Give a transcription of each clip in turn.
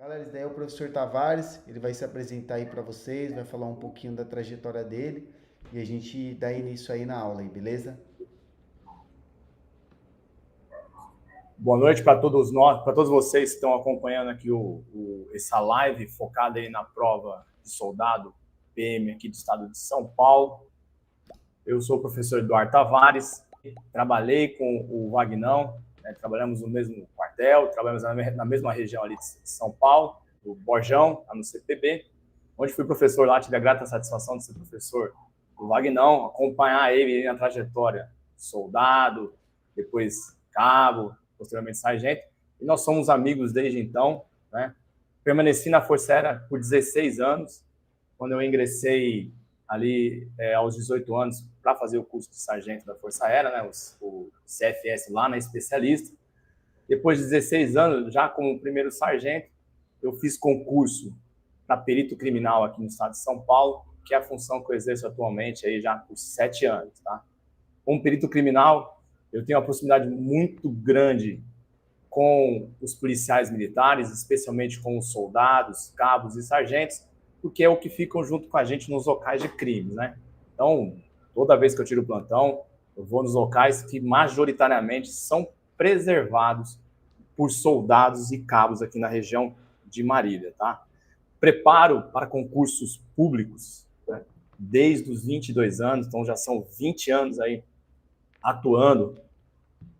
Galera, esse daí é o professor Tavares, ele vai se apresentar aí para vocês, vai falar um pouquinho da trajetória dele e a gente dá início aí na aula aí, beleza? Boa noite para todos nós, para todos vocês que estão acompanhando aqui essa live focada aí na prova de soldado PM aqui do estado de São Paulo. Eu sou o professor Eduardo Tavares, trabalhei com o Vagnão, né, trabalhamos no mesmo quartel, trabalhamos na mesma região ali de São Paulo, do Borjão, lá no CPB, onde fui professor lá, tive a grata satisfação de ser professor do Vagnão, acompanhar ele na trajetória soldado, depois cabo, posteriormente sargento, e nós somos amigos desde então, né? Permaneci na Força Aérea por 16 anos, quando eu ingressei ali aos 18 anos para fazer o curso de sargento da Força Aérea, né, o CFS lá na especialista. Depois de 16 anos, já como primeiro sargento, eu fiz concurso para perito criminal aqui no estado de São Paulo, que é a função que eu exerço atualmente aí já por 7 anos. Tá? Como perito criminal, eu tenho uma proximidade muito grande com os policiais militares, especialmente com os soldados, cabos e sargentos, porque é o que ficam junto com a gente nos locais de crimes, né? Então, toda vez que eu tiro o plantão, eu vou nos locais que majoritariamente são preservados por soldados e cabos aqui na região de Marília, tá? Preparo para concursos públicos, né? Desde os 22 anos, então já são 20 anos aí atuando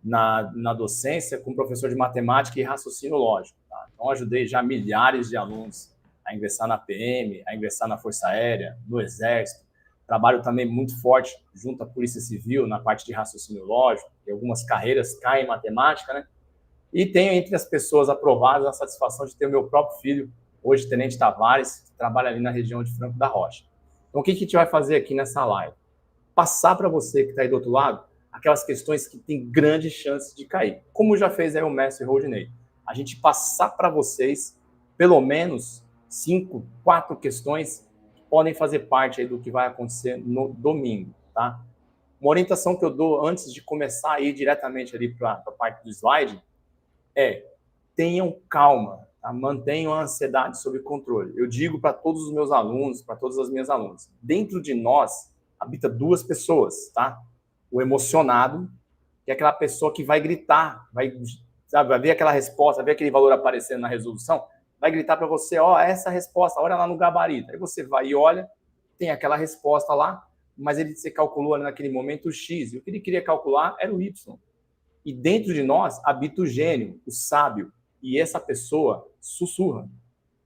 na docência com professor de matemática e raciocínio lógico. Tá? Então, ajudei já milhares de alunos a ingressar na PM, a ingressar na Força Aérea, no Exército. Trabalho também muito forte junto à Polícia Civil na parte de raciocínio lógico, e algumas carreiras caem em matemática, né? E tenho entre as pessoas aprovadas a satisfação de ter o meu próprio filho, hoje Tenente Tavares, que trabalha ali na região de Franco da Rocha. Então, o que a gente vai fazer aqui nessa live? Passar para você que está aí do outro lado aquelas questões que tem grande chance de cair. Como já fez aí o mestre Rodinei. A gente passar para vocês pelo menos 5, 4 questões que podem fazer parte aí do que vai acontecer no domingo, tá? Uma orientação que eu dou antes de começar a ir diretamente ali para a parte do slide é: tenham calma, tá? Mantenham a ansiedade sob controle. Eu digo para todos os meus alunos, para todas as minhas alunas, dentro de nós habita duas pessoas, tá? O emocionado, que é aquela pessoa que vai gritar, vai ver aquela resposta, vai ver aquele valor aparecendo na resolução, vai gritar para você, ó, essa resposta, olha lá no gabarito. Aí você vai e olha, tem aquela resposta lá, mas você calculou naquele momento o X, e o que ele queria calcular era o Y. E dentro de nós habita o gênio, o sábio, e essa pessoa sussurra.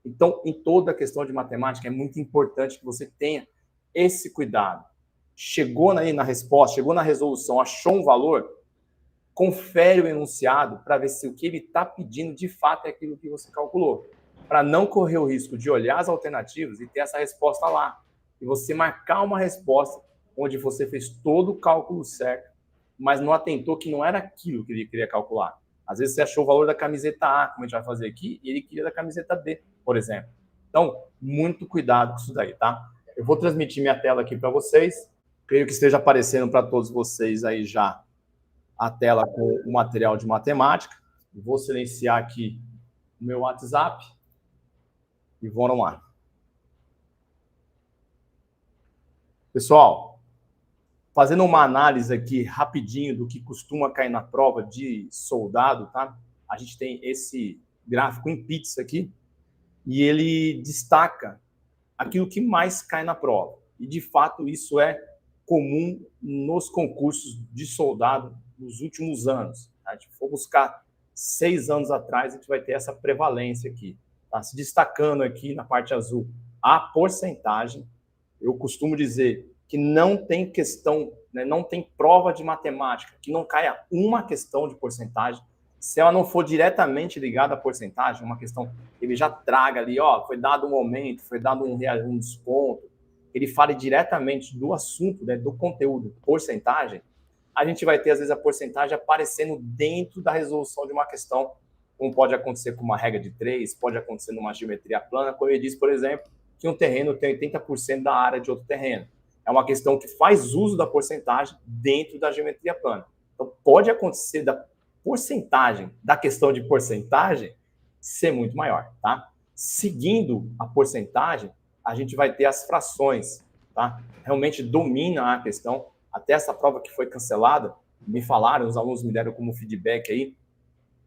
Então, em toda a questão de matemática, é muito importante que você tenha esse cuidado. Chegou na resposta, chegou na resolução, achou um valor, confere o enunciado para ver se o que ele está pedindo de fato é aquilo que você calculou. Para não correr o risco de olhar as alternativas e ter essa resposta lá. E você marcar uma resposta onde você fez todo o cálculo certo, mas não atentou que não era aquilo que ele queria calcular. Às vezes você achou o valor da camiseta A, como a gente vai fazer aqui, e ele queria da camiseta B, por exemplo. Então, muito cuidado com isso daí, tá? Eu vou transmitir minha tela aqui para vocês. Creio que esteja aparecendo para todos vocês aí já a tela com o material de matemática. Vou silenciar aqui o meu WhatsApp e vamos lá. Pessoal, fazendo uma análise aqui rapidinho do que costuma cair na prova de soldado, tá? A gente tem esse gráfico em pizza aqui e ele destaca aquilo que mais cai na prova. E, de fato, isso é comum nos concursos de soldado nos últimos anos. Tá? Se for buscar 6 anos atrás, a gente vai ter essa prevalência aqui. Tá? Se destacando aqui na parte azul a porcentagem, eu costumo dizer que não tem questão, né, não tem prova de matemática que não caia uma questão de porcentagem, se ela não for diretamente ligada à porcentagem, uma questão que ele já traga ali, ó, foi dado um aumento, foi dado um desconto, ele fale diretamente do assunto, né, do conteúdo, porcentagem, a gente vai ter, às vezes, a porcentagem aparecendo dentro da resolução de uma questão, como pode acontecer com uma regra de 3, pode acontecer numa geometria plana, como ele diz, por exemplo, que um terreno tem 80% da área de outro terreno. É uma questão que faz uso da porcentagem dentro da geometria plana. Então, pode acontecer da porcentagem, da questão de porcentagem, ser muito maior, tá? Seguindo a porcentagem, a gente vai ter as frações, tá? Realmente domina a questão. Até essa prova que foi cancelada, me falaram, os alunos me deram como feedback aí,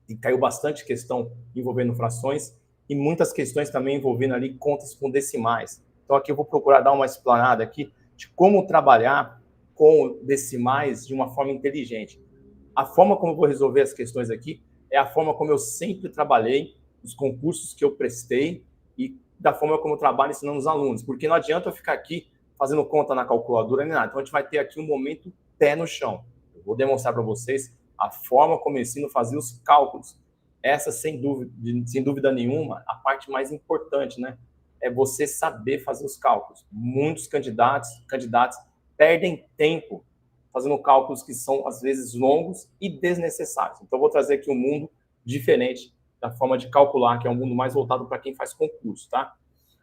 e caiu bastante questão envolvendo frações e muitas questões também envolvendo ali contas com decimais. Então aqui eu vou procurar dar uma explanada aqui de como trabalhar com decimais de uma forma inteligente. A forma como eu vou resolver as questões aqui é a forma como eu sempre trabalhei, os concursos que eu prestei e da forma como eu trabalho ensinando os alunos, porque não adianta eu ficar aqui fazendo conta na calculadora nem nada. Então a gente vai ter aqui um momento pé no chão. Eu vou demonstrar para vocês a forma como eu ensino a fazer os cálculos. Essa, sem dúvida nenhuma, a parte mais importante, né? É você saber fazer os cálculos. Muitos candidatos perdem tempo fazendo cálculos que são, às vezes, longos e desnecessários. Então, eu vou trazer aqui um mundo diferente da forma de calcular, que é um mundo mais voltado para quem faz concurso, tá?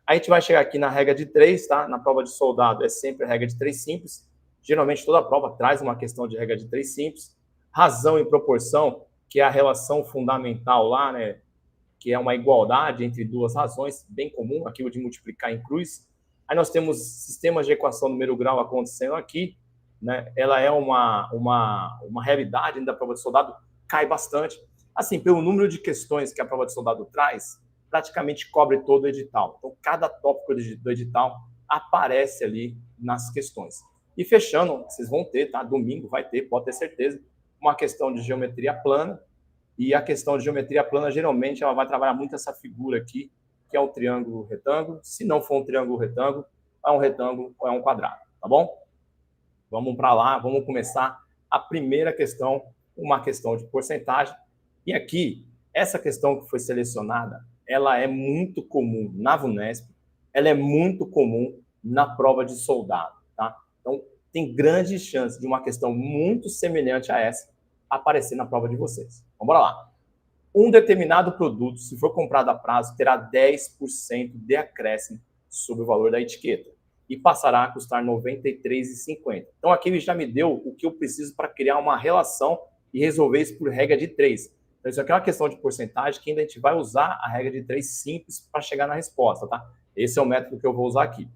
Aí a gente vai chegar aqui na regra de 3, tá? Na prova de soldado é sempre a regra de 3 simples. Geralmente, toda prova traz uma questão de regra de 3 simples. Razão e proporção, que é a relação fundamental lá, né? Que é uma igualdade entre duas razões, bem comum, aquilo de multiplicar em cruz. Aí nós temos sistemas de equação número grau acontecendo aqui, né? Ela é uma realidade da prova de soldado, cai bastante. Assim, pelo número de questões que a prova de soldado traz, praticamente cobre todo o edital. Então, cada tópico do edital aparece ali nas questões. E fechando, vocês vão ter, tá? Domingo vai ter, pode ter certeza, uma questão de geometria plana. E a questão de geometria plana, geralmente, ela vai trabalhar muito essa figura aqui, que é um triângulo retângulo. Se não for um triângulo retângulo, é um retângulo ou é um quadrado, tá bom? Vamos para lá, vamos começar a primeira questão, uma questão de porcentagem. E aqui, essa questão que foi selecionada, ela é muito comum na VUNESP, ela é muito comum na prova de soldado, tá? Então, tem grande chance de uma questão muito semelhante a essa aparecer na prova de vocês. Vamos lá. Um determinado produto, se for comprado a prazo, terá 10% de acréscimo sobre o valor da etiqueta e passará a custar R$ 93,50. Então, aqui ele já me deu o que eu preciso para criar uma relação e resolver isso por regra de 3. Então, isso aqui é uma questão de porcentagem que ainda a gente vai usar a regra de 3 simples para chegar na resposta, tá? Esse é o método que eu vou usar aqui.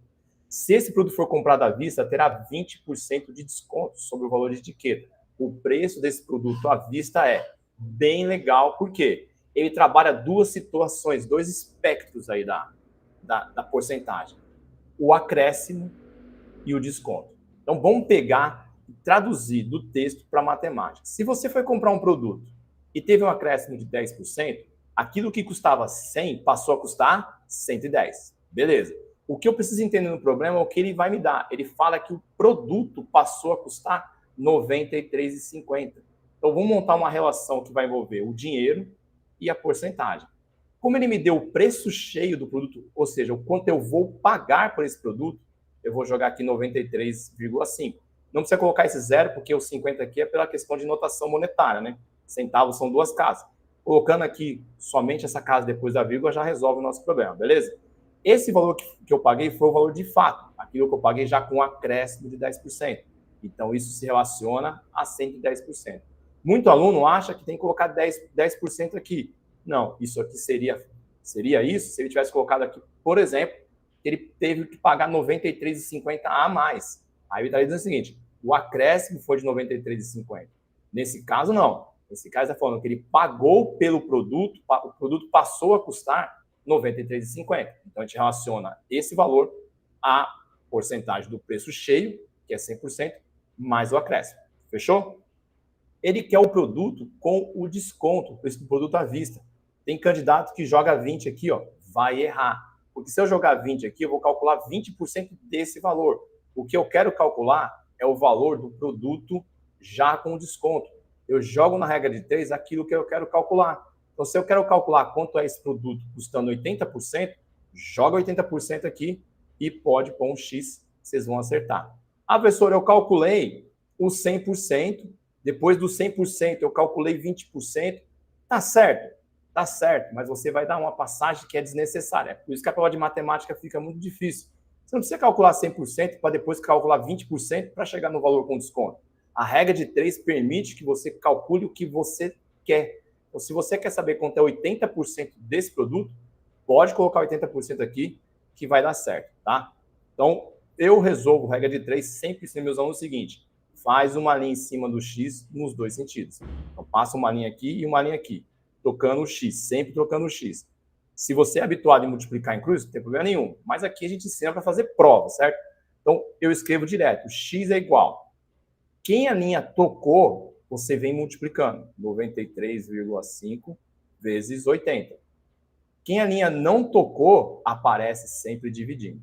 Se esse produto for comprado à vista, terá 20% de desconto sobre o valor de etiqueta. O preço desse produto à vista é bem legal, porque ele trabalha duas situações, dois espectros aí da porcentagem. O acréscimo e o desconto. Então, vamos pegar e traduzir do texto para matemática. Se você foi comprar um produto e teve um acréscimo de 10%, aquilo que custava 100 passou a custar 110. Beleza. O que eu preciso entender no problema é o que ele vai me dar. Ele fala que o produto passou a custar R$ 93,50. Então, vamos montar uma relação que vai envolver o dinheiro e a porcentagem. Como ele me deu o preço cheio do produto, ou seja, o quanto eu vou pagar por esse produto, eu vou jogar aqui 93,5. Não precisa colocar esse zero, porque o 50 aqui é pela questão de notação monetária, né? Centavos são duas casas. Colocando aqui somente essa casa depois da vírgula já resolve o nosso problema, beleza? Esse valor que eu paguei foi o valor de fato, aquilo que eu paguei já com um acréscimo de 10%. Então, isso se relaciona a 110%. Muito aluno acha que tem que colocar 10% aqui. Não, isso aqui seria isso se ele tivesse colocado aqui, por exemplo, que ele teve que pagar R$ 93,50 a mais. Aí ele está dizendo o seguinte, o acréscimo foi de R$ 93,50. Nesse caso, não. Nesse caso, está falando que ele pagou pelo produto, o produto passou a custar R$ 93,50. Então, a gente relaciona esse valor à porcentagem do preço cheio, que é 100%, mais o acréscimo. Fechou? Ele quer o produto com o desconto, o preço do produto à vista. Tem candidato que joga 20 aqui, ó, vai errar. Porque se eu jogar 20 aqui, eu vou calcular 20% desse valor. O que eu quero calcular é o valor do produto já com desconto. Eu jogo na regra de 3 aquilo que eu quero calcular. Então, se eu quero calcular quanto é esse produto custando 80%, joga 80% aqui e pode pôr um X, vocês vão acertar. Ah, professor, eu calculei o 100%, depois do 100% eu calculei 20%, tá certo, mas você vai dar uma passagem que é desnecessária. Por isso que a prova de matemática fica muito difícil. Você não precisa calcular 100% para depois calcular 20% para chegar no valor com desconto. A regra de 3 permite que você calcule o que você quer. Então, se você quer saber quanto é 80% desse produto, Pode colocar 80% aqui, que vai dar certo, tá? Então, eu resolvo regra de 3 sempre ensinando meus alunos o seguinte: faz uma linha em cima do X nos dois sentidos. Então, passa uma linha aqui e uma linha aqui, tocando o X, sempre tocando o X. Se você é habituado em multiplicar em cruz, não tem problema nenhum. Mas aqui a gente ensina para fazer prova, certo? Então, eu escrevo direto, X é igual. Quem a linha tocou, você vem multiplicando. 93,5 vezes 80. Quem a linha não tocou, aparece sempre dividindo.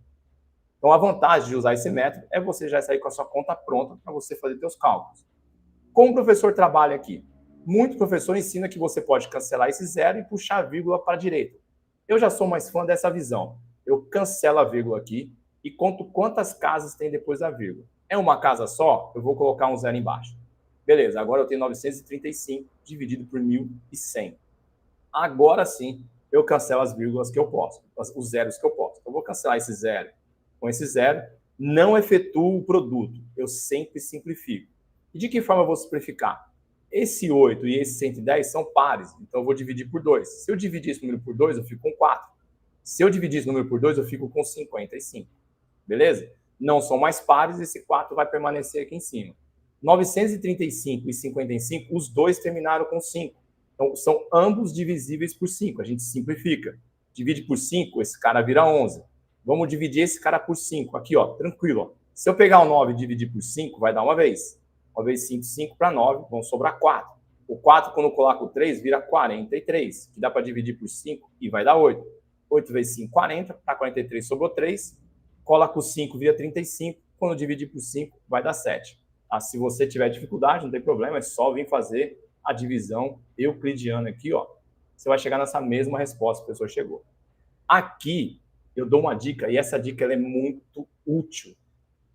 Então, a vantagem de usar esse método é você já sair com a sua conta pronta para você fazer seus cálculos. Como o professor trabalha aqui? Muito professor ensina que você pode cancelar esse zero e puxar a vírgula para a direita. Eu já sou mais fã dessa visão. Eu cancelo a vírgula aqui e conto quantas casas tem depois da vírgula. É uma casa só? Eu vou colocar um zero embaixo. Beleza, agora eu tenho 935 dividido por 1.100. Agora sim, eu cancelo as vírgulas que eu posso, os zeros que eu posso. Eu vou cancelar esse zero com esse zero, não efetuo o produto, eu sempre simplifico. E de que forma eu vou simplificar? Esse 8 e esse 110 são pares, então eu vou dividir por 2. Se eu dividir esse número por 2, eu fico com 4. Se eu dividir esse número por 2, eu fico com 55. Beleza? Não são mais pares, esse 4 vai permanecer aqui em cima. 935 e 55, os dois terminaram com 5. Então, são ambos divisíveis por 5. A gente simplifica. Divide por 5, esse cara vira 11. Vamos dividir esse cara por 5. Aqui, ó, tranquilo. Ó. Se eu pegar o 9 e dividir por 5, vai dar uma vez. Uma vez 5, 5 para 9, vão sobrar 4. O 4, quando eu coloco o 3, vira 43, que dá para dividir por 5 e vai dar 8. 8 vezes 5, 40. Para 43 sobrou 3. Cola com 5, vira 35. Quando eu dividir por 5, vai dar 7. Tá? Se você tiver dificuldade, não tem problema, é só vir fazer a divisão euclidiana aqui, ó. Você vai chegar nessa mesma resposta que o professor chegou. Aqui, eu dou uma dica, e essa dica ela é muito útil.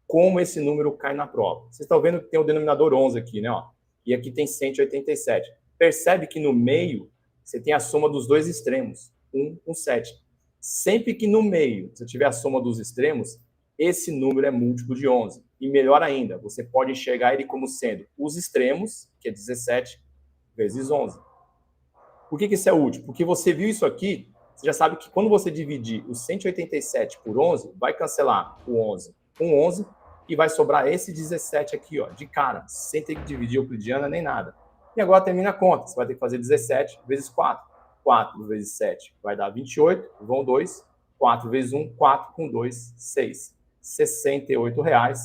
Como esse número cai na prova. Vocês estão vendo que tem o denominador 11 aqui, né? Ó, e aqui tem 187. Percebe que no meio, você tem a soma dos dois extremos, 1 com 7. Sempre que no meio você tiver a soma dos extremos, esse número é múltiplo de 11. E melhor ainda, você pode enxergar ele como sendo os extremos, que é 17, vezes 11. Por que isso é útil? Porque você viu isso aqui, você já sabe que quando você dividir o 187 por 11, vai cancelar o 11 com 11 e vai sobrar esse 17 aqui, ó, de cara, sem ter que dividir euclidiana nem nada. E agora termina a conta. Você vai ter que fazer 17 vezes 4. 4 vezes 7 vai dar 28, vão 2. 4 vezes 1, 4 com 2, 6. R$ 68,00,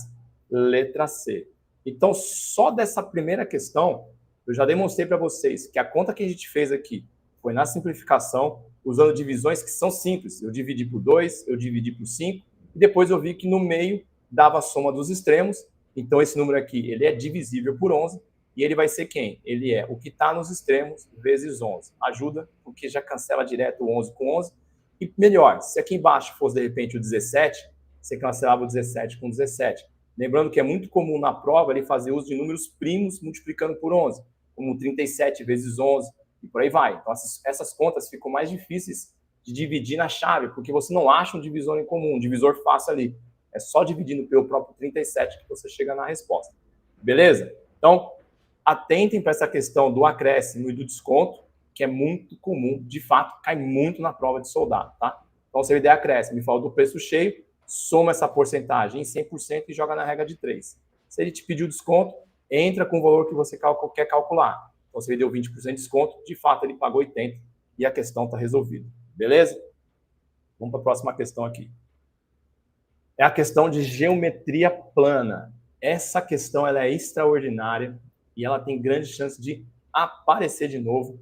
letra C. Então, só dessa primeira questão, eu já demonstrei para vocês que a conta que a gente fez aqui foi na simplificação, usando divisões que são simples. Eu dividi por 2, eu dividi por 5, e depois eu vi que no meio dava a soma dos extremos. Então, esse número aqui ele é divisível por 11, e ele vai ser quem? Ele é o que está nos extremos vezes 11. Ajuda, porque já cancela direto o 11 com 11. E melhor, se aqui embaixo fosse, de repente, o 17, você cancelava o 17 com 17. Lembrando que é muito comum na prova ele fazer uso de números primos multiplicando por 11, como 37 vezes 11, e por aí vai. Então, essas contas ficam mais difíceis de dividir na chave, porque você não acha um divisor em comum, um divisor fácil ali. É só dividindo pelo próprio 37 que você chega na resposta. Beleza? Então, atentem para essa questão do acréscimo e do desconto, que é muito comum, de fato, cai muito na prova de soldado, tá? Então, se ele der acréscimo e fala do preço cheio, soma essa porcentagem em 100% e joga na regra de 3. Se ele te pediu desconto, entra com o valor que você quer calcular. Então, se ele deu 20% de desconto, de fato, ele pagou 80% e a questão está resolvida. Beleza? Vamos para a próxima questão aqui. É a questão de geometria plana. Essa questão ela é extraordinária e ela tem grande chance de aparecer de novo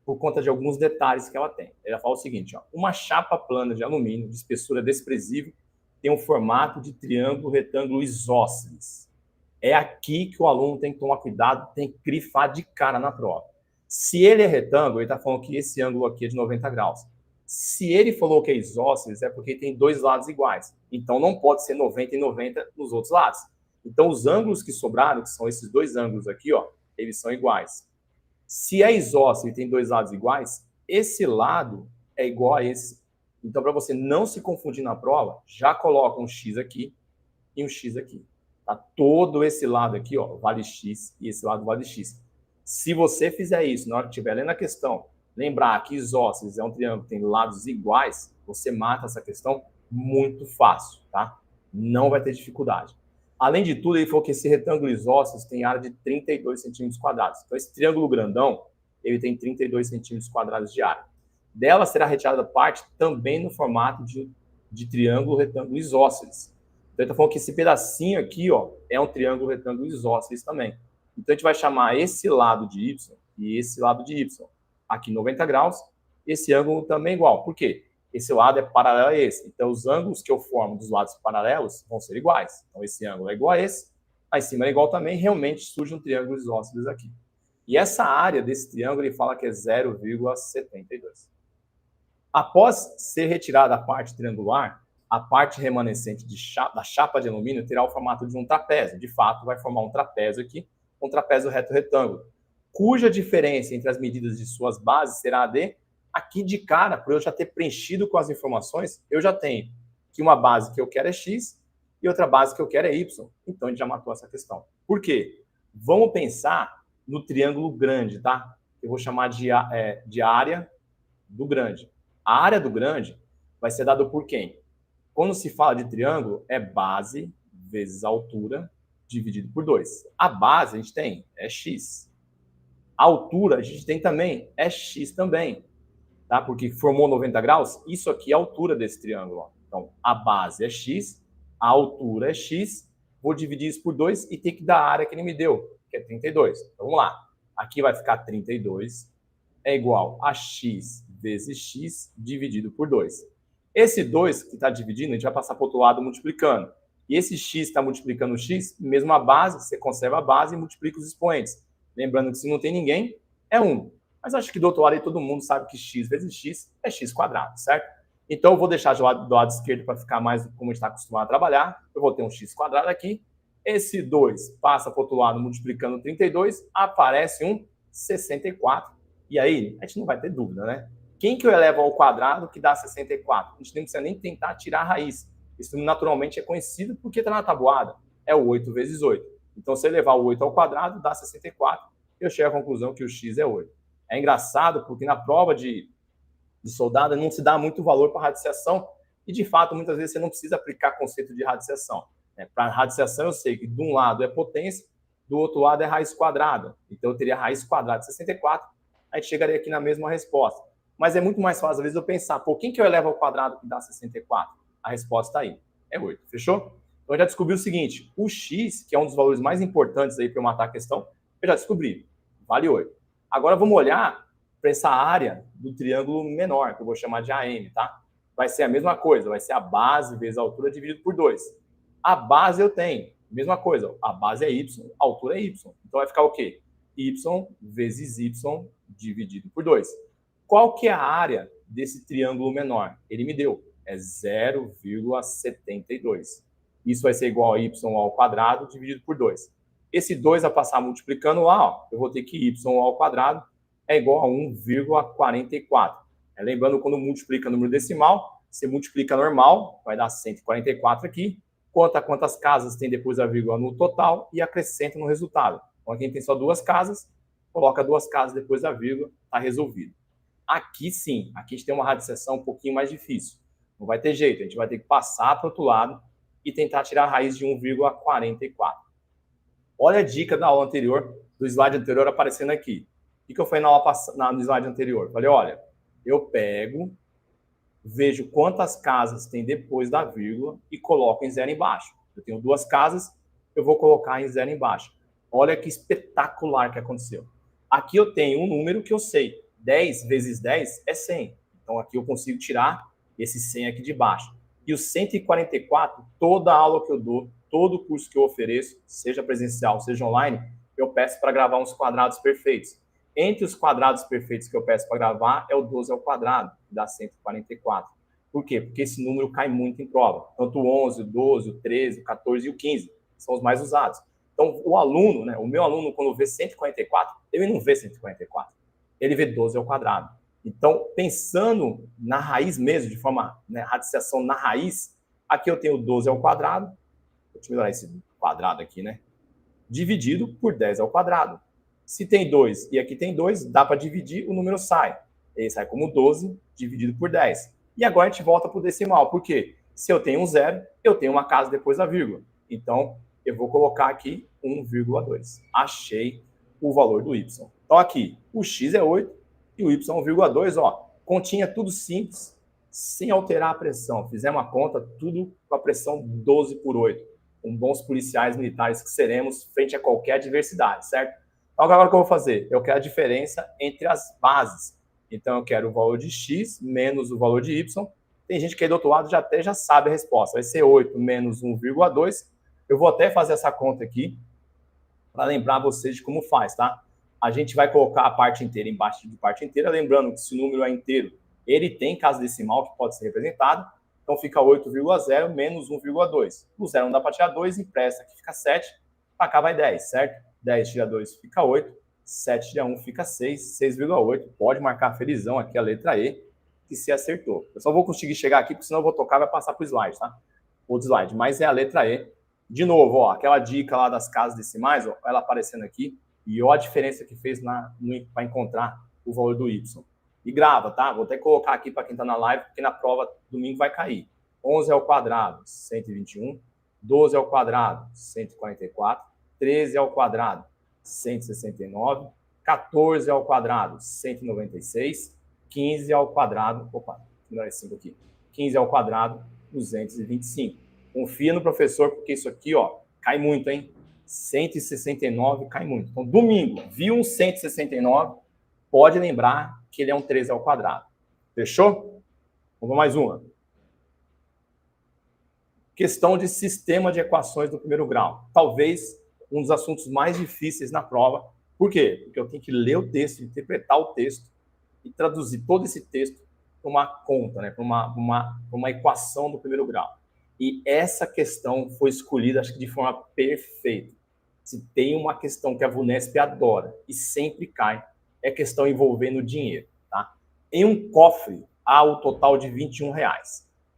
por conta de alguns detalhes que ela tem. Ela fala o seguinte, ó, uma chapa plana de alumínio de espessura desprezível tem um formato de triângulo retângulo isósceles. É aqui que o aluno tem que tomar cuidado, tem que grifar de cara na prova. Se ele é retângulo, ele está falando que esse ângulo aqui é de 90 graus. Se ele falou que é isósceles, é porque tem dois lados iguais. Então, não pode ser 90 e 90 nos outros lados. Então, os ângulos que sobraram, que são esses dois ângulos aqui, ó, eles são iguais. Se é isósceles e tem dois lados iguais, esse lado é igual a esse. Então, para você não se confundir na prova, já coloca um X aqui e um X aqui. Tá? Todo esse lado aqui, ó, vale X e esse lado vale X. Se você fizer isso, na hora que estiver lendo a questão, lembrar que isósceles é um triângulo que tem lados iguais, você mata essa questão muito fácil, tá? Não vai ter dificuldade. Além de tudo, ele falou que esse retângulo isósceles tem área de 32 centímetros quadrados. Então, esse triângulo grandão, ele tem 32 centímetros quadrados de área. Dela será retirada parte também no formato de triângulo retângulo isósceles. Então, ele está falando que esse pedacinho aqui, ó, é um triângulo retângulo isósceles também. Então, a gente vai chamar esse lado de y e esse lado de y. Aqui 90 graus, esse ângulo também é igual. Por quê? Esse lado é paralelo a esse. Então, os ângulos que eu formo dos lados paralelos vão ser iguais. Então, esse ângulo é igual a esse, aí em cima é igual também, realmente surge um triângulo isósceles aqui. E essa área desse triângulo, ele fala que é 0,72. Após ser retirada a parte triangular, a parte remanescente da chapa de alumínio terá o formato de um trapézio. De fato, vai formar um trapézio aqui, um trapézio reto-retângulo, cuja diferença entre as medidas de suas bases será a de, aqui de cara, por eu já ter preenchido com as informações, eu já tenho que uma base que eu quero é x e outra base que eu quero é y. Então, a gente já matou essa questão. Por quê? Vamos pensar no triângulo grande, tá? Eu vou chamar de área do grande. A área do grande vai ser dada por quem? Quando se fala de triângulo, é base vezes altura dividido por 2. A base a gente tem é x. A altura a gente tem também é x também. Tá? Porque formou 90 graus, isso aqui é a altura desse triângulo. Ó. Então, a base é x, a altura é x, vou dividir isso por 2 e ter que dar a área que ele me deu, que é 32. Então, vamos lá. Aqui vai ficar 32 é igual a x vezes x dividido por 2. Esse 2 que está dividindo, a gente vai passar para o outro lado multiplicando. E esse x está multiplicando o x, mesmo a base, você conserva a base e multiplica os expoentes. Lembrando que se não tem ninguém, é 1. Mas acho que do outro lado aí todo mundo sabe que x vezes x é x quadrado, certo? Então eu vou deixar do lado esquerdo para ficar mais como a gente está acostumado a trabalhar. Eu vou ter um x quadrado aqui. Esse 2 passa para o outro lado multiplicando 32, aparece um 64. E aí, a gente não vai ter dúvida, né? Quem que eu elevo ao quadrado que dá 64? A gente não precisa nem tentar tirar a raiz. Isso naturalmente é conhecido porque está na tabuada. É o 8 vezes 8. Então, se eu elevar o 8 ao quadrado, dá 64. Eu chego à conclusão que o x é 8. É engraçado porque na prova de soldado não se dá muito valor para radiciação e, de fato, muitas vezes você não precisa aplicar conceito de radiciação. Para radiciação, eu sei que de um lado é potência, do outro lado é raiz quadrada. Então, eu teria raiz quadrada de 64, a gente chegaria aqui na mesma resposta. Mas é muito mais fácil, às vezes, eu pensar, por quem que eu elevo ao quadrado que dá 64? A resposta está aí, é 8, fechou? Então, eu já descobri o seguinte, o x, que é um dos valores mais importantes aí para eu matar a questão, eu já descobri, vale 8. Agora, vamos olhar para essa área do triângulo menor, que eu vou chamar de AM, tá? Vai ser a mesma coisa, vai ser a base vezes a altura dividido por 2. A base eu tenho, mesma coisa, a base é y, a altura é y. Então, vai ficar o quê? Y vezes y dividido por 2. Qual que é a área desse triângulo menor? Ele me deu, é 0,72. Isso vai ser igual a y ao quadrado dividido por 2. Esse 2 vai passar multiplicando lá, ó, eu vou ter que y ao quadrado é igual a 1,44. Lembrando, quando multiplica número decimal, você multiplica normal, vai dar 144 aqui, conta quantas casas tem depois da vírgula no total e acrescenta no resultado. Então, aqui tem só 2 casas, coloca 2 casas depois da vírgula, está resolvido. Aqui sim, aqui a gente tem uma radiciação um pouquinho mais difícil. Não vai ter jeito, a gente vai ter que passar para o outro lado e tentar tirar a raiz de 1,44. Olha a dica da aula anterior, do slide anterior aparecendo aqui. O que eu falei no slide anterior? Falei, olha, eu pego, vejo quantas casas tem depois da vírgula e coloco em 0 embaixo. Eu tenho 2 casas, eu vou colocar em 0 embaixo. Olha que espetacular que aconteceu. Aqui eu tenho um número que eu sei. 10 vezes 10 é 100. Então, aqui eu consigo tirar esse 100 aqui de baixo. E o 144, toda aula que eu dou, todo curso que eu ofereço, seja presencial, seja online, eu peço para gravar uns quadrados perfeitos. Entre os quadrados perfeitos que eu peço para gravar é o 12 ao quadrado, que dá 144. Por quê? Porque esse número cai muito em prova. Tanto o 11, o 12, o 13, o 14 e o 15 são os mais usados. Então, o aluno, né, o meu aluno, quando vê 144, ele não vê 144. Ele vê 12 ao quadrado. Então, pensando na raiz mesmo, de forma, né, radiciação na raiz, aqui eu tenho 12 ao quadrado, deixa eu melhorar esse quadrado aqui, né? Dividido por 10 ao quadrado. Se tem 2 e aqui tem 2, dá para dividir, o número sai. Ele sai como 12 dividido por 10. E agora a gente volta para o decimal. Por quê? Se eu tenho um zero, eu tenho uma casa depois da vírgula. Então, eu vou colocar aqui 1,2. Achei o valor do y. Então, aqui, o x é 8 e o y é 1,2. Ó, continha tudo simples, sem alterar a pressão. Fizemos uma conta, tudo com a pressão 12 por 8. Com bons policiais militares que seremos frente a qualquer adversidade, certo? Então, agora o que eu vou fazer? Eu quero a diferença entre as bases. Então, eu quero o valor de x menos o valor de y. Tem gente que aí do outro lado já sabe a resposta. Vai ser 8 menos 1,2. Eu vou até fazer essa conta aqui para lembrar vocês de como faz, tá? A gente vai colocar a parte inteira embaixo de parte inteira, lembrando que se o número é inteiro, ele tem casa decimal que pode ser representado. Então, fica 8,0 menos 1,2. O 0 não dá para tirar 2, empresta, aqui fica 7. Para cá vai 10, certo? 10 tira 2 fica 8. 7 tira 1 fica 6. 6,8. Pode marcar felizão aqui a letra E, que se acertou. Eu só vou conseguir chegar aqui, porque senão eu vou tocar e vai passar para o slide, tá? Outro slide. Mas é a letra E. De novo, ó, aquela dica lá das casas decimais, ó, ela aparecendo aqui. E olha a diferença que fez para encontrar o valor do Y. E grava, tá? Vou até colocar aqui para quem está na live, porque na prova domingo vai cair. 11 ao quadrado, 121. 12 ao quadrado, 144. 13 ao quadrado, 169. 14 ao quadrado, 196. 15 ao quadrado, opa, não é 5 aqui. 15 ao quadrado, 225. Confia no professor, porque isso aqui, ó, cai muito, hein? 169 cai muito. Então, domingo, viu um 169, pode lembrar que ele é um 13 ao quadrado. Fechou? Vamos mais uma. Questão de sistema de equações do primeiro grau. Talvez um dos assuntos mais difíceis na prova. Por quê? Porque eu tenho que ler o texto, interpretar o texto e traduzir todo esse texto para uma conta, né? Para uma equação do primeiro grau. E essa questão foi escolhida, acho que de forma perfeita. Se tem uma questão que a VUNESP adora e sempre cai, é questão envolvendo dinheiro. Tá? Em um cofre, há o total de R$21.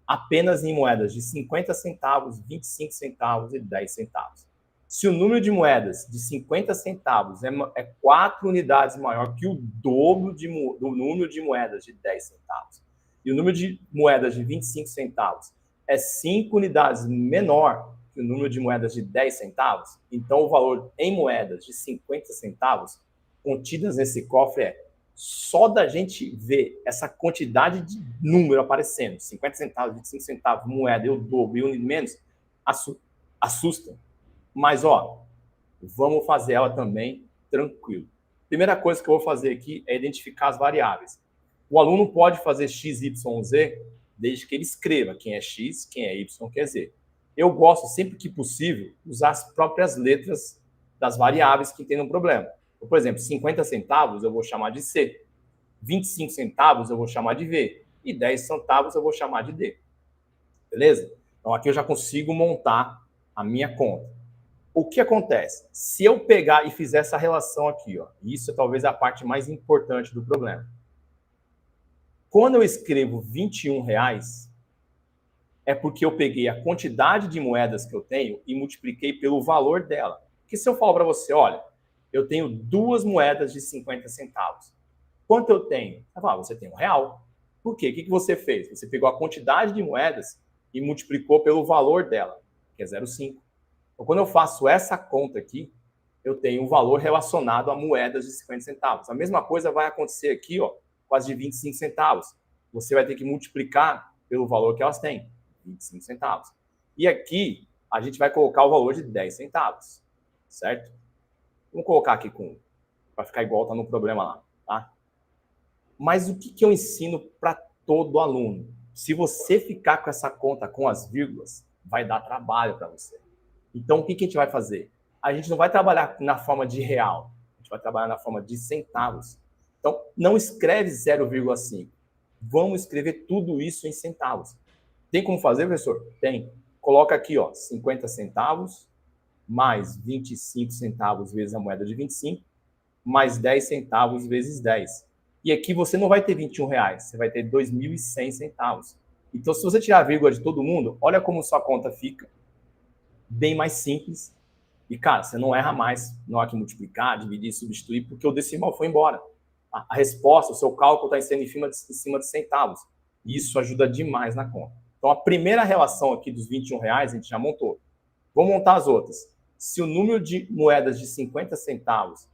Apenas em moedas de 50 centavos, 25 centavos e 10 centavos. Se o número de moedas de 50 centavos é 4 unidades maior que o dobro do número de moedas de 10 centavos, e o número de moedas de 25 centavos é 5 unidades menor que o número de moedas de 10 centavos, então o valor em moedas de 50 centavos contidas nesse cofre só da gente ver essa quantidade de número aparecendo, 50 centavos, 25 centavos, moeda, e o dobro, e um menos, assusta. Mas, ó, vamos fazer ela também tranquilo. Primeira coisa que eu vou fazer aqui é identificar as variáveis. O aluno pode fazer x, y, z, desde que ele escreva quem é x, quem é y, quem é z. Eu gosto, sempre que possível, usar as próprias letras das variáveis que tem no problema. Por exemplo, 50 centavos eu vou chamar de C, 25 centavos eu vou chamar de V, e 10 centavos eu vou chamar de D. Beleza? Então, aqui eu já consigo montar a minha conta. O que acontece? Se eu pegar e fizer essa relação aqui, ó, isso é talvez a parte mais importante do problema. Quando eu escrevo R$21, é porque eu peguei a quantidade de moedas que eu tenho e multipliquei pelo valor dela. Porque se eu falo para você, olha, eu tenho 2 moedas de 50 centavos. Quanto eu tenho? Você tem R$1. Por quê? O que você fez? Você pegou a quantidade de moedas e multiplicou pelo valor dela, que é 0,5. Então, quando eu faço essa conta aqui, eu tenho um valor relacionado a moedas de 50 centavos. A mesma coisa vai acontecer aqui, ó, com as de 25 centavos. Você vai ter que multiplicar pelo valor que elas têm, 25 centavos. E aqui, a gente vai colocar o valor de 10 centavos, certo? Vamos colocar aqui para ficar igual tá no problema lá, tá? Mas o que eu ensino para todo aluno? Se você ficar com essa conta com as vírgulas, vai dar trabalho para você. Então, o que a gente vai fazer? A gente não vai trabalhar na forma de real, a gente vai trabalhar na forma de centavos. Então, não escreve 0,5. Vamos escrever tudo isso em centavos. Tem como fazer, professor? Tem. Coloca aqui, ó, 50 centavos, mais 25 centavos vezes a moeda de 25, mais 10 centavos vezes 10. E aqui você não vai ter R$21, você vai ter 2.100 centavos. Então, se você tirar a vírgula de todo mundo, olha como sua conta fica. Bem mais simples. E, cara, você não erra mais na hora que multiplicar, dividir, substituir, porque o decimal foi embora. a resposta, o seu cálculo está sendo em cima de centavos. Isso ajuda demais na conta. Então, a primeira relação aqui dos R$21 a gente já montou. Vou montar as outras. Se o número de moedas de 50 centavos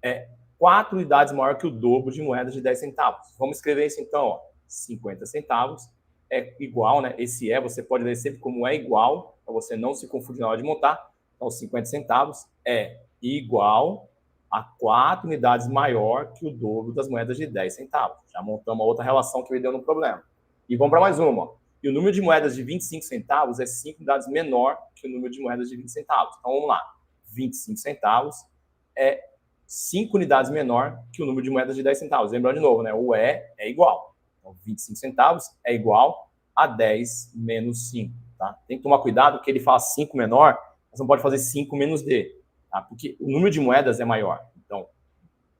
é 4 unidades maior que o dobro de moedas de 10 centavos. Vamos escrever isso então, ó. 50 centavos é igual, né? Esse você pode ler sempre como é igual, para você não se confundir na hora de montar. Então, 50 centavos é igual a 4 unidades maior que o dobro das moedas de 10 centavos. Já montamos uma outra relação que me deu no problema. E vamos para mais uma, ó. E o número de moedas de 25 centavos é 5 unidades menor que o número de moedas de 20 centavos. Então, vamos lá. 25 centavos é 5 unidades menor que o número de moedas de 10 centavos. Lembrando de novo, né? O é igual. Então, 25 centavos é igual a 10 menos 5. Tá? Tem que tomar cuidado que ele fala 5 menor, mas não pode fazer 5 menos D. Tá? Porque o número de moedas é maior. Então,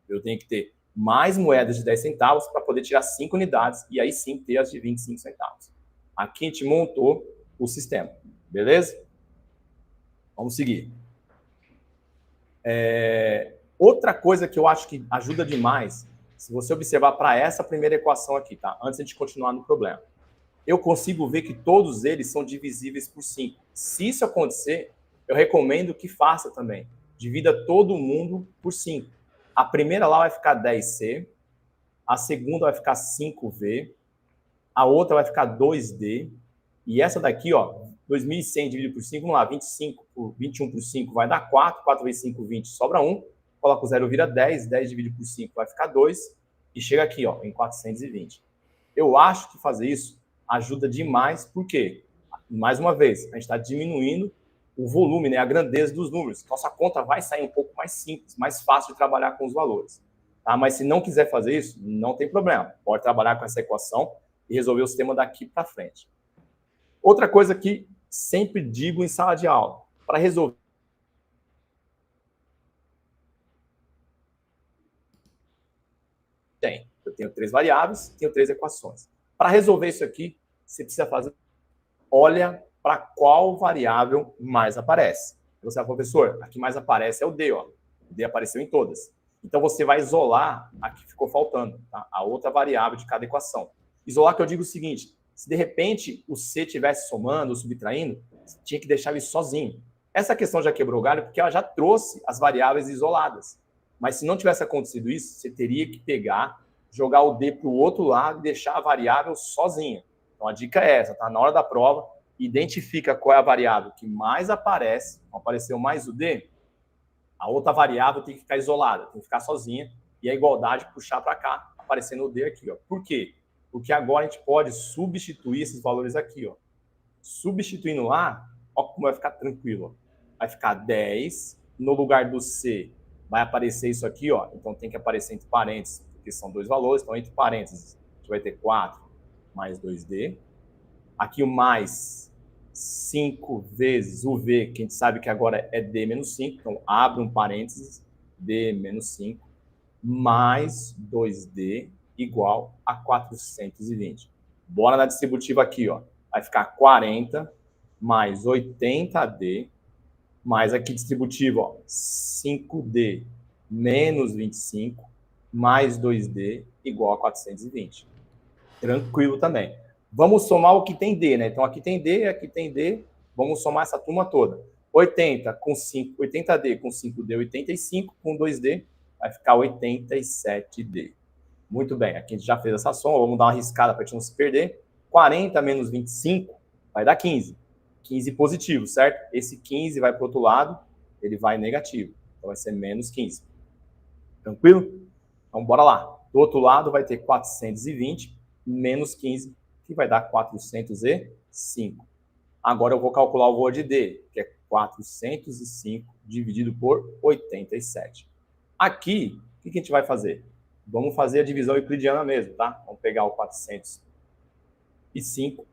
eu tenho que ter mais moedas de 10 centavos para poder tirar 5 unidades e aí sim ter as de 25 centavos. Aqui a gente montou o sistema. Beleza? Vamos seguir. Outra coisa que eu acho que ajuda demais, se você observar para essa primeira equação aqui, tá? Antes de continuar no problema. Eu consigo ver que todos eles são divisíveis por 5. Se isso acontecer, eu recomendo que faça também. Divida todo mundo por 5. A primeira lá vai ficar 10C, a segunda vai ficar 5V, a outra vai ficar 2D, e essa daqui, ó, 2.100 dividido por 5, vamos lá, 25 por 21 por 5 vai dar 4, 4 vezes 5, 20, sobra 1, coloca o 0, vira 10, 10 dividido por 5 vai ficar 2, e chega aqui, ó, em 420. Eu acho que fazer isso ajuda demais, porque, mais uma vez, a gente está diminuindo o volume, né, a grandeza dos números. Nossa conta vai sair um pouco mais simples, mais fácil de trabalhar com os valores. Tá? Mas se não quiser fazer isso, não tem problema. Pode trabalhar com essa equação e resolver o sistema daqui para frente. Outra coisa que sempre digo em sala de aula, para resolver eu tenho 3 variáveis, tenho 3 equações. Para resolver isso aqui, você precisa fazer, olha para qual variável mais aparece. Você fala, professor, a que mais aparece é o D, ó. O D apareceu em todas. Então você vai isolar a que ficou faltando, tá? A outra variável de cada equação. Isolar que eu digo o seguinte, se de repente o C estivesse somando ou subtraindo, tinha que deixar ele sozinho. Essa questão já quebrou o galho porque ela já trouxe as variáveis isoladas. Mas se não tivesse acontecido isso, você teria que pegar, jogar o D para o outro lado e deixar a variável sozinha. Então a dica é essa, tá? Na hora da prova, identifica qual é a variável que mais aparece, apareceu mais o D, a outra variável tem que ficar isolada, tem que ficar sozinha, e a igualdade puxar para cá, aparecendo o D aqui. Ó. Por quê? Porque agora a gente pode substituir esses valores aqui. Ó. Substituindo lá, ó como vai ficar tranquilo. Ó. Vai ficar 10, no lugar do C vai aparecer isso aqui, ó. Então tem que aparecer entre parênteses, porque são 2 valores, então entre parênteses a gente vai ter 4 mais 2D. Aqui o mais 5 vezes o V, que a gente sabe que agora é D menos 5, então abre um parênteses, D menos 5, mais 2D igual a 420. Bora na distributiva aqui, ó. Vai ficar 40 mais 80D, mais aqui distributivo, ó, 5D menos 25, mais 2D igual a 420. Tranquilo também. Vamos somar o que tem D, né? Então aqui tem D, aqui tem D. Vamos somar essa turma toda. 80 com 5, 80D com 5D, 85 com 2D, vai ficar 87D. Muito bem, aqui a gente já fez essa soma, vamos dar uma riscada para a gente não se perder. 40 menos 25 vai dar 15. 15 positivo, certo? Esse 15 vai para o outro lado, ele vai negativo. Então vai ser menos 15. Tranquilo? Então bora lá. Do outro lado vai ter 420 menos 15, que vai dar 405. Agora eu vou calcular o valor de D, que é 405 dividido por 87. Aqui, o que a gente vai fazer? Vamos fazer a divisão euclidiana mesmo, tá? Vamos pegar o 405,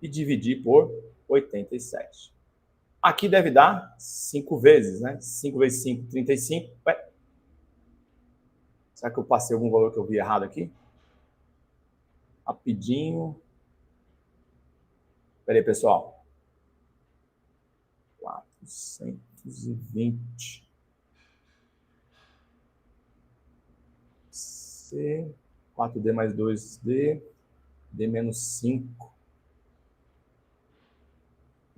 e dividir por 87. Aqui deve dar 5 vezes, né? 5 vezes 5, 35. Ué, será que eu passei algum valor que eu vi errado aqui? Rapidinho. Espera aí, pessoal. 420. C, 4D mais 2D, D menos 5.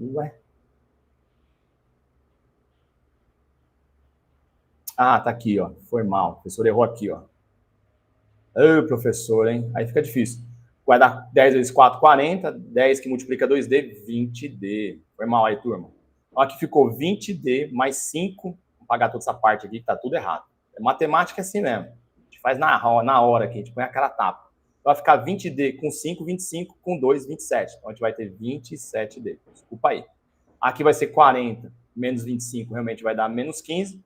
Ué? Ah, tá aqui, ó. Foi mal. O professor errou aqui, ó. Ô, professor, hein? Aí fica difícil. Vai dar 10 vezes 4, 40. 10 que multiplica 2D, 20D. Foi mal aí, turma. Então, aqui ficou 20D mais 5. Vou pagar toda essa parte aqui, que tá tudo errado. Matemática é assim mesmo. A gente faz na hora aqui, a gente põe a cara a tapa. Então, vai ficar 20D com 5, 25, com 2, 27. Então, a gente vai ter 27D. Desculpa aí. Aqui vai ser 40 menos 25, realmente vai dar menos 15.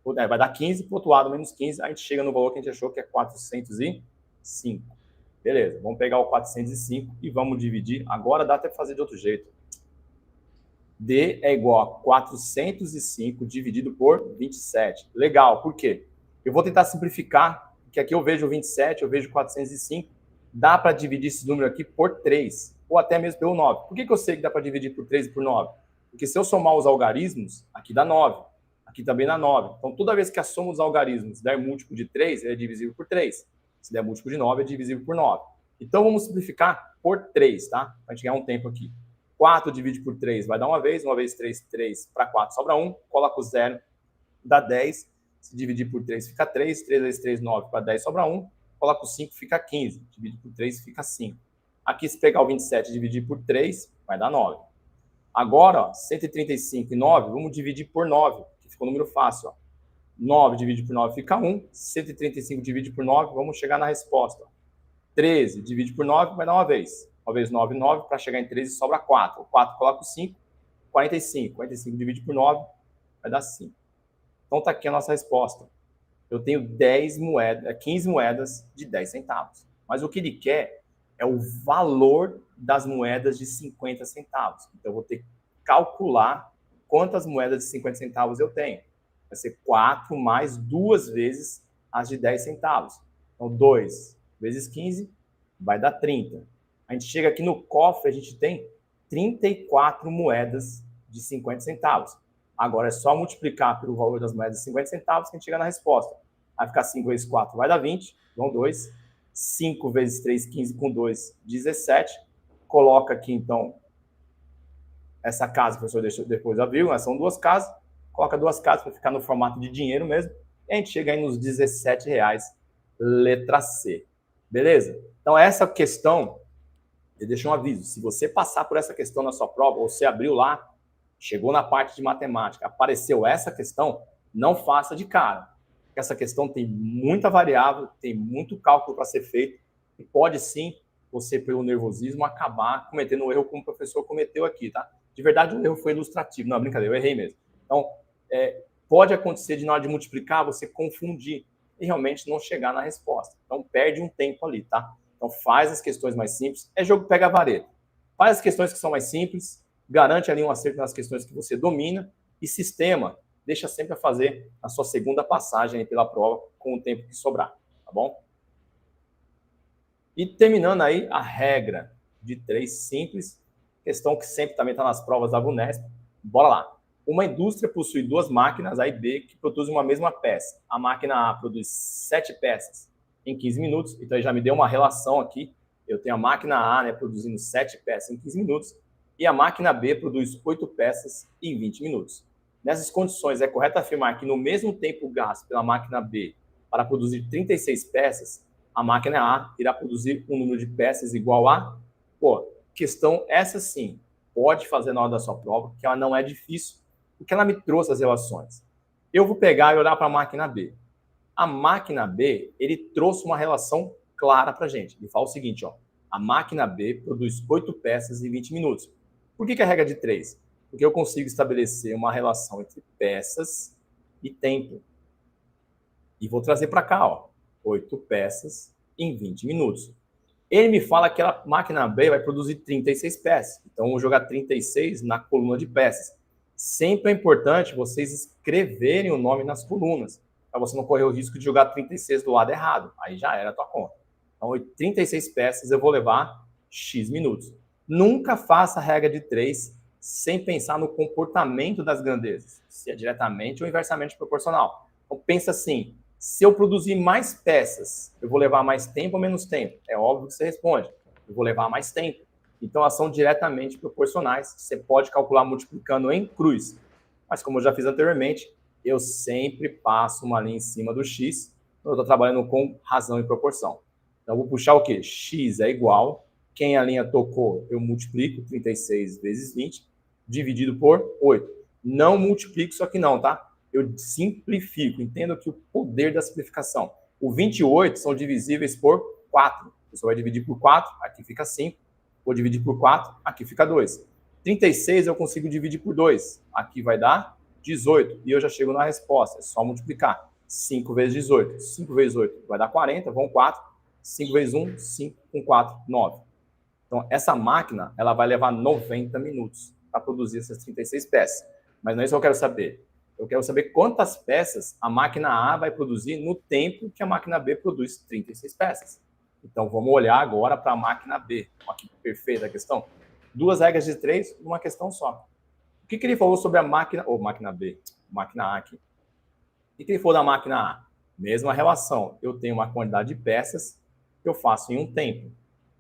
Vai dar 15, para o outro lado, menos 15, a gente chega no valor que a gente achou que é 405. Beleza, vamos pegar o 405 e vamos dividir. Agora dá até para fazer de outro jeito. D é igual a 405 dividido por 27. Legal, por quê? Eu vou tentar simplificar, porque aqui eu vejo 27, eu vejo 405. Dá para dividir esse número aqui por 3, ou até mesmo pelo 9. Por que eu sei que dá para dividir por 3 e por 9? Porque se eu somar os algarismos, aqui dá 9. Aqui também dá 9. Então, toda vez que a soma dos algarismos der múltiplo de 3, é divisível por 3. Se der múltiplo de 9, é divisível por 9. Então, vamos simplificar por 3, tá? Para a gente ganhar um tempo aqui. 4 divide por 3 vai dar uma vez 3, 3 para 4 sobra 1, coloca o 0, dá 10. Se dividir por 3 fica 3, 3 vezes 3, 9, para 10 sobra 1, coloca o 5, fica 15. Divide por 3 fica 5. Aqui, se pegar o 27 e dividir por 3, vai dar 9. Agora, ó, 135 e 9, vamos dividir por 9. Ficou um número fácil, ó. 9 divide por 9 fica 1. 135 divide por 9, vamos chegar na resposta. 13 divide por 9 vai dar uma vez. Uma vez 9, 9, para chegar em 13 sobra 4. O 4 coloca o 5, 45. 45 divide por 9 vai dar 5. Então tá aqui a nossa resposta. Eu tenho 15 moedas de 10 centavos. Mas o que ele quer é o valor das moedas de 50 centavos. Então eu vou ter que calcular quantas moedas de 50 centavos eu tenho. Vai ser 4 mais 2 vezes as de 10 centavos. Então, 2 vezes 15 vai dar 30. A gente chega aqui no cofre, a gente tem 34 moedas de 50 centavos. Agora é só multiplicar pelo valor das moedas de 50 centavos que a gente chega na resposta. Vai ficar 5 vezes 4 vai dar 20, vão 2. 5 vezes 3, 15 com 2, 17. Coloca aqui, então, essa casa que o professor depois da vírgula, são 2 casas, coloca 2 casas para ficar no formato de dinheiro mesmo, e a gente chega aí nos R$17, letra C. Beleza? Então, essa questão, eu deixo um aviso, se você passar por essa questão na sua prova, ou você abriu lá, chegou na parte de matemática, apareceu essa questão, não faça de cara. Porque essa questão tem muita variável, tem muito cálculo para ser feito, e pode sim, você, pelo nervosismo, acabar cometendo um erro como o professor cometeu aqui, tá? De verdade, o erro foi ilustrativo. Não, brincadeira, eu errei mesmo. Então, pode acontecer de, na hora de multiplicar, você confundir e realmente não chegar na resposta. Então, perde um tempo ali, tá? Então, faz as questões mais simples. É jogo pega a vareta. Faz as questões que são mais simples, garante ali um acerto nas questões que você domina, e sistema, deixa sempre a fazer a sua segunda passagem aí pela prova com o tempo que sobrar, tá bom? E terminando aí a regra de 3 simples, questão que sempre também está nas provas da VUNESP. Bora lá. Uma indústria possui 2 máquinas, A e B, que produzem uma mesma peça. A máquina A produz 7 peças em 15 minutos, então já me deu uma relação aqui. Eu tenho a máquina A, né, produzindo 7 peças em 15 minutos, e a máquina B produz 8 peças em 20 minutos. Nessas condições, é correto afirmar que no mesmo tempo gasto pela máquina B para produzir 36 peças, a máquina A irá produzir um número de peças igual a... Pô, questão essa sim, pode fazer na hora da sua prova, que ela não é difícil, porque ela me trouxe as relações. Eu vou pegar e olhar para a máquina B. A máquina B, ele trouxe uma relação clara para a gente. Ele fala o seguinte, ó, a máquina B produz 8 peças em 20 minutos. Por que é a regra de 3? Porque eu consigo estabelecer uma relação entre peças e tempo. E vou trazer para cá, ó, 8 peças em 20 minutos. Ele me fala que a máquina B vai produzir 36 peças. Então, eu vou jogar 36 na coluna de peças. Sempre é importante vocês escreverem o nome nas colunas, para você não correr o risco de jogar 36 do lado errado. Aí já era a tua conta. Então, 36 peças eu vou levar X minutos. Nunca faça a regra de 3 sem pensar no comportamento das grandezas, se é diretamente ou inversamente proporcional. Então, pensa assim, Se eu produzir mais peças, eu vou levar mais tempo ou menos tempo? É óbvio que você responde. Eu vou levar mais tempo. Então, elas são diretamente proporcionais. Você pode calcular multiplicando em cruz. Mas, como eu já fiz anteriormente, eu sempre passo uma linha em cima do x, quando eu estou trabalhando com razão e proporção. Então, eu vou puxar o quê? X é igual. Quem a linha tocou, eu multiplico 36 vezes 20, dividido por 8. Não multiplico isso aqui não, tá? Eu simplifico. Entenda que o poder da simplificação. O 28 são divisíveis por 4. Você vai dividir por 4, aqui fica 5. Vou dividir por 4, aqui fica 2. 36 eu consigo dividir por 2. Aqui vai dar 18. E eu já chego na resposta. É só multiplicar. 5 vezes 18. 5 vezes 8 vai dar 40, vão 4. 5 vezes 1, 5 com 4, 9. Então, essa máquina ela vai levar 90 minutos para produzir essas 36 peças. Mas não é isso que eu quero saber. Eu quero saber quantas peças a máquina A vai produzir no tempo que a máquina B produz 36 peças. Então, vamos olhar agora para a máquina B. Olha que perfeita a questão. 2 regras de 3 numa questão só. O que ele falou sobre a máquina... Ou máquina B. Máquina A aqui. O que ele falou da máquina A? Mesma relação. Eu tenho uma quantidade de peças que eu faço em um tempo.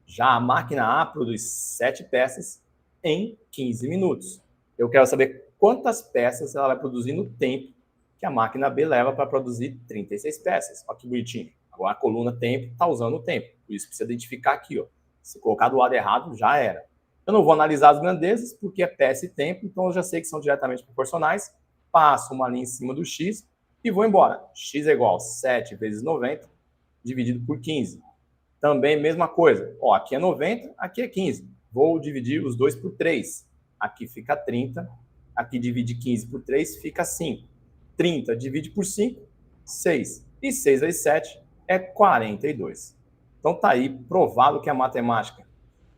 Já a máquina A produz 7 peças em 15 minutos. Eu quero saber quantas peças ela vai produzir no tempo que a máquina B leva para produzir 36 peças. Olha que bonitinho. Agora a coluna tempo está usando o tempo. Por isso precisa identificar aqui. Ó. Se colocar do lado errado, já era. Eu não vou analisar as grandezas, porque é peça e tempo, então eu já sei que são diretamente proporcionais. Passo uma linha em cima do x e vou embora. X é igual a 7 vezes 90, dividido por 15. Também, mesma coisa. Ó, aqui é 90, aqui é 15. Vou dividir os dois por 3. Aqui fica 30. Aqui divide 15 por 3, fica 5. 30 divide por 5, 6. E 6 vezes 7 é 42. Então, tá aí provado que a matemática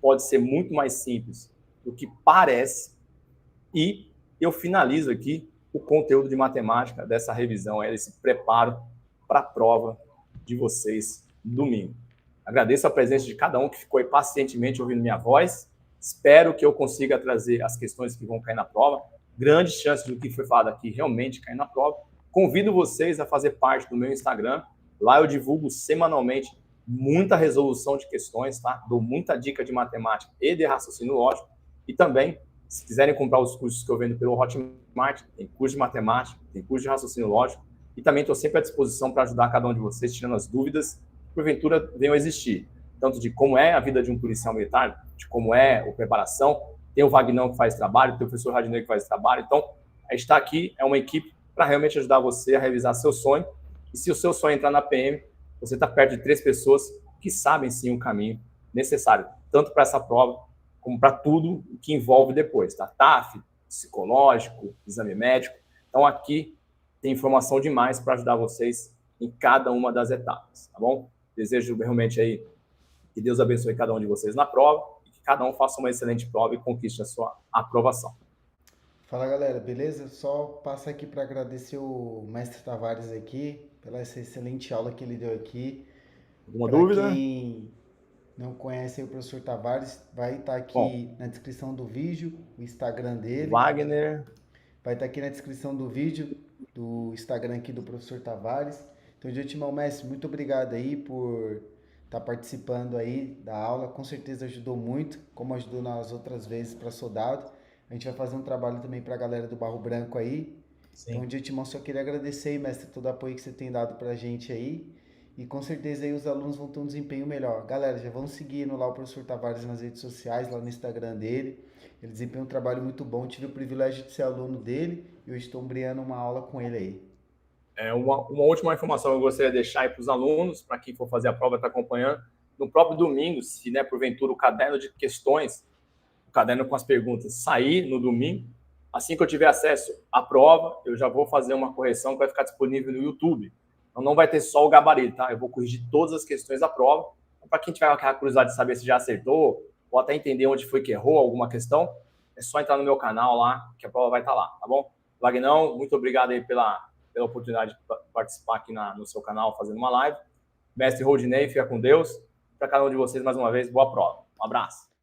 pode ser muito mais simples do que parece. E eu finalizo aqui o conteúdo de matemática dessa revisão, esse preparo para a prova de vocês domingo. Agradeço a presença de cada um que ficou aí pacientemente ouvindo minha voz. Espero que eu consiga trazer as questões que vão cair na prova. Grande chance do que foi falado aqui realmente cair na prova. Convido vocês a fazer parte do meu Instagram. Lá eu divulgo semanalmente muita resolução de questões, tá? Dou muita dica de matemática e de raciocínio lógico. E também, se quiserem comprar os cursos que eu vendo pelo Hotmart, tem curso de matemática, tem curso de raciocínio lógico. E também estou sempre à disposição para ajudar cada um de vocês, tirando as dúvidas porventura venham a existir, tanto de como é a vida de um policial militar, de como é a preparação. Tem o Vagnão que faz trabalho, tem o professor Radinei que faz trabalho. Então, a gente está aqui, é uma equipe para realmente ajudar você a realizar seu sonho. E se o seu sonho entrar na PM, você está perto de 3 pessoas que sabem sim o caminho necessário, tanto para essa prova, como para tudo que envolve depois, tá? TAF, psicológico, exame médico. Então, aqui tem informação demais para ajudar vocês em cada uma das etapas, tá bom? Desejo realmente aí que Deus abençoe cada um de vocês na prova e que cada um faça uma excelente prova e conquiste a sua aprovação. Fala galera, beleza? Só passar aqui para agradecer o mestre Tavares aqui pela essa excelente aula que ele deu aqui. Alguma Para dúvida? quem não conhece o professor Tavares, vai estar aqui Bom, na descrição do vídeo, o Instagram dele. Wagner. Vai estar aqui na descrição do vídeo, do Instagram aqui do professor Tavares. Então, de antemão, mestre, muito obrigado aí por estar participando aí da aula. Com certeza ajudou muito, como ajudou nas outras vezes para soldado. A gente vai fazer um trabalho também para a galera do Barro Branco aí. Sim. Então, de antemão, só queria agradecer aí, mestre, todo o apoio que você tem dado para a gente aí. E com certeza aí os alunos vão ter um desempenho melhor. Galera, já vão seguindo lá o professor Tavares nas redes sociais, lá no Instagram dele. Ele desempenha um trabalho muito bom. Tive o privilégio de ser aluno dele e eu estou embriando uma aula com ele aí. Uma última informação que eu gostaria de deixar aí para os alunos, para quem for fazer a prova está acompanhando. No próprio domingo, se porventura o caderno de questões, o caderno com as perguntas sair no domingo, assim que eu tiver acesso à prova, eu já vou fazer uma correção que vai ficar disponível no YouTube. Então não vai ter só o gabarito, tá? Eu vou corrigir todas as questões da prova. Para quem tiver aquela curiosidade de saber se já acertou, ou até entender onde foi que errou alguma questão, é só entrar no meu canal lá, que a prova vai estar lá, tá bom? Wagnão, muito obrigado aí pela oportunidade de participar aqui no seu canal, fazendo uma live. Mestre Rodinei, fica com Deus. Para cada um de vocês, mais uma vez, boa prova. Um abraço.